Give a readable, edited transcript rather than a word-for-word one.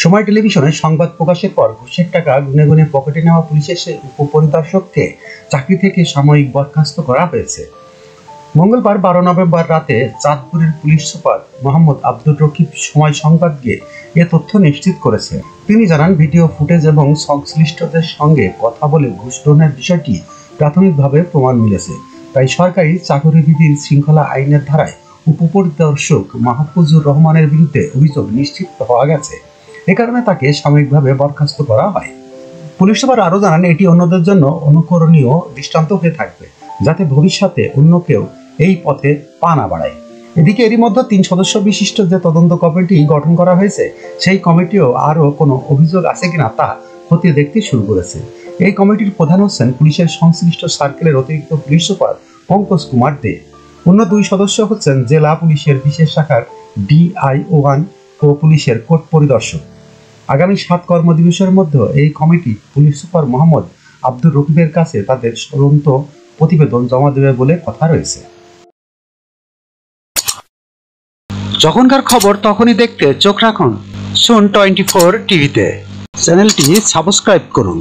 সময় টেলিভিশনে সংবাদ প্রকাশের পর ঘুষের টাকা গুনে গুনে পকেটে নেওয়া পুলিশের উপপরিদর্শককে চাকরি থেকে সাময়িক বরখাস্ত করা হয়েছে। মঙ্গলবার 12 নভেম্বর রাতে চাঁদপুরের পুলিশ সুপার মোহাম্মদ আব্দুর রকিব সময় সংবাদকে এ তথ্য নিশ্চিত করেছে। তিনি জানান, ভিডিও ফুটেজ এবং সংশ্লিষ্টদের সঙ্গে কথা বলে ঘুষ গ্রহণের বিষয়টি প্রাথমিকভাবে প্রমাণ মিলেছে। তাই সরকারি চাকরিবিধির শৃঙ্খলা আইনের ধারায় উপপরিদর্শক মাহফুজুর রহমানের বিরুদ্ধে অভিযোগ নিশ্চিত হওয়া গেছে। এ কারণে তাকে সাময়িকভাবে বরখাস্ত করা হয়। পুলিশ সুপার আরও জানান, এটি অন্যদের জন্য অনুকরণীয় দৃষ্টান্ত হয়ে থাকবে, যাতে ভবিষ্যতে অন্য কেউ এই পথে পা না বাড়ায়। এদিকে এরই মধ্যে 3 সদস্য বিশিষ্ট যে তদন্ত কমিটি গঠন করা হয়েছে, সেই কমিটিও আরও কোনো অভিযোগ আছে কিনা তা খতিয়ে দেখতে শুরু করেছে। এই কমিটির প্রধান হচ্ছেন পুলিশের সংশ্লিষ্ট সার্কেলের অতিরিক্ত পুলিশ সুপার পঙ্কজ কুমার দে। অন্য 2 সদস্য হচ্ছেন জেলা পুলিশের বিশেষ শাখার DIO1 ও পুলিশের কোর্ট পরিদর্শক। আগামী 7 কর্মদিবসের মধ্যে এই committee police super Mohammad Abdur রকিবের কাছে তাদের তদন্ত প্রতিবেদন জমা দেবে বলে কথা রয়েছে। যখনকার খবর তখনই দেখতে চোখ রাখুন সুন 24 টিভিতে। চ্যানেলটি সাবস্ক্রাইব করুন।